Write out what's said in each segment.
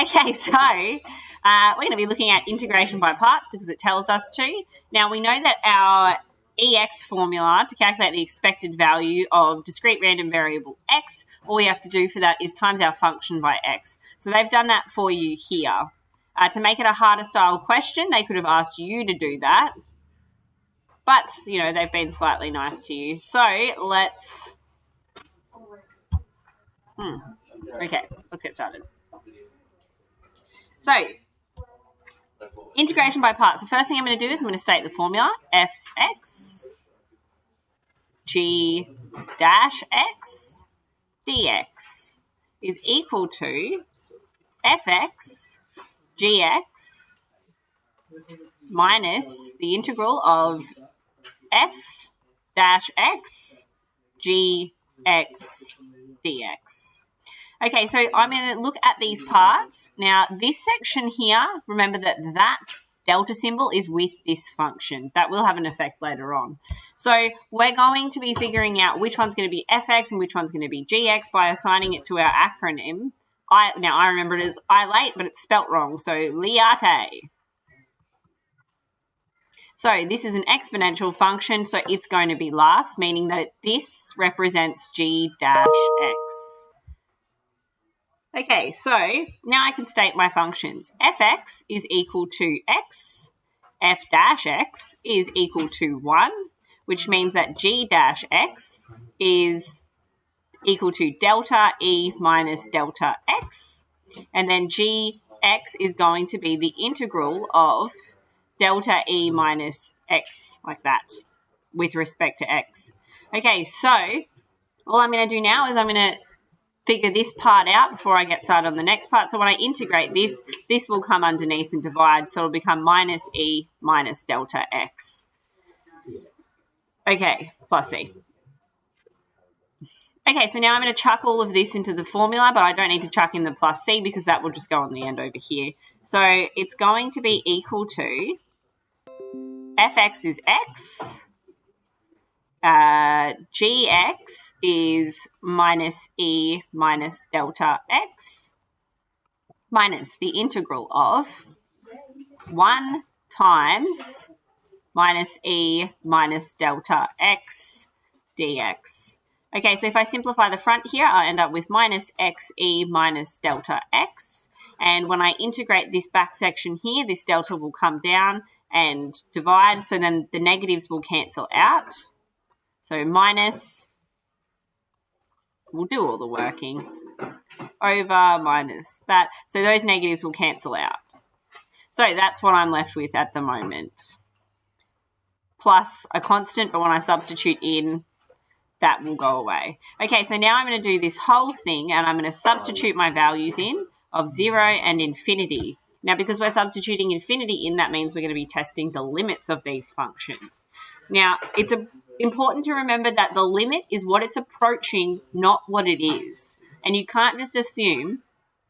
Okay, so we're going to be looking at integration by parts because it tells us to. Now, we know that our EX formula to calculate the expected value of discrete random variable X, all we have to do for that is times our function by X. So they've done that for you here. To make it a harder style question, they could have asked you to do that. But, you know, they've been slightly nice to you. So let's... Okay, let's get started. So, integration by parts. The first thing I'm going to do is I'm going to state the formula. Fx g dash x dx is equal to fx gx minus the integral of f dash x gx dx. Okay, so I'm going to look at these parts. Now, this section here, remember that delta symbol is with this function. That will have an effect later on. So we're going to be figuring out which one's going to be fx and which one's going to be gx by assigning it to our acronym. Now, I remember it as ILATE, but it's spelt wrong, so LIATE. So this is an exponential function, so it's going to be last, meaning that this represents g dash x. Okay, so now I can state my functions. Fx is equal to x, f dash x is equal to 1, which means that g dash x is equal to delta e minus delta x, and then gx is going to be the integral of delta e minus x, like that, with respect to x. Okay, so all I'm going to do now is I'm going to figure this part out before I get started on the next part. So when I integrate this, this will come underneath and divide, so it'll become minus e minus delta x. Okay, plus e. Okay, so now I'm going to chuck all of this into the formula, but I don't need to chuck in the plus c because that will just go on the end over here. So it's going to be equal to fx is x, gx is minus e minus delta x minus the integral of 1 times minus e minus delta x dx. Okay, so if I simplify the front here, I'll end up with minus xe minus delta x. And when I integrate this back section here, this delta will come down and divide, so then the negatives will cancel out. So minus, we'll do all the working, over minus that. So those negatives will cancel out. So that's what I'm left with at the moment. Plus a constant, but when I substitute in, that will go away. Okay, so now I'm going to do this whole thing, and I'm going to substitute my values in of 0 and infinity. Now, because we're substituting infinity in, that means we're going to be testing the limits of these functions. Now, it's important to remember that the limit is what it's approaching, not what it is. And you can't just assume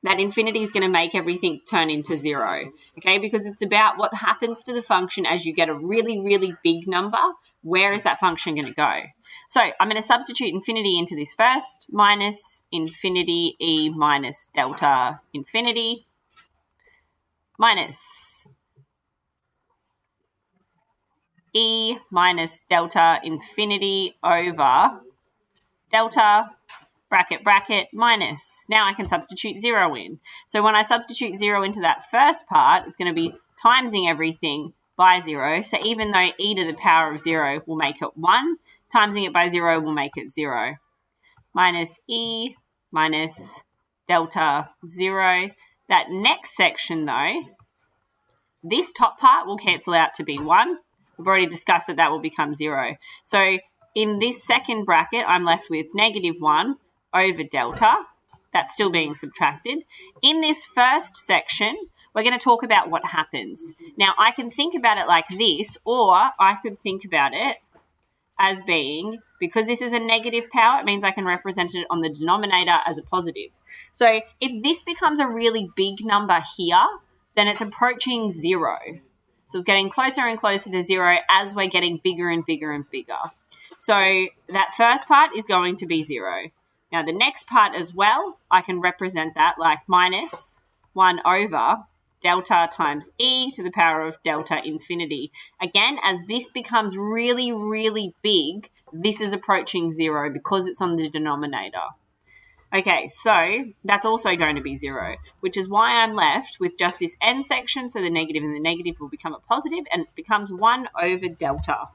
that infinity is going to make everything turn into 0, okay? Because it's about what happens to the function as you get a really, really big number. Where is that function going to go? So I'm going to substitute infinity into this first, minus infinity e minus delta infinity, minus e minus delta infinity over delta bracket bracket minus. Now I can substitute 0 in. So when I substitute 0 into that first part, it's going to be timesing everything by 0. So even though e to the power of 0 will make it 1, timesing it by 0 will make it 0. Minus e minus delta 0. That next section, though, this top part will cancel out to be 1. We've already discussed that that will become 0. So in this second bracket, I'm left with negative 1 over delta. That's still being subtracted. In this first section, we're going to talk about what happens. Now, I can think about it like this, or I could think about it as being, because this is a negative power, it means I can represent it on the denominator as a positive. So if this becomes a really big number here, then it's approaching 0. So it's getting closer and closer to 0 as we're getting bigger and bigger and bigger. So that first part is going to be 0. Now the next part as well, I can represent that like minus 1 over delta times e to the power of delta infinity. Again, as this becomes really, really big, this is approaching 0 because it's on the denominator. Okay, so that's also going to be 0, which is why I'm left with just this n section, so the negative and the negative will become a positive, and it becomes 1 over delta.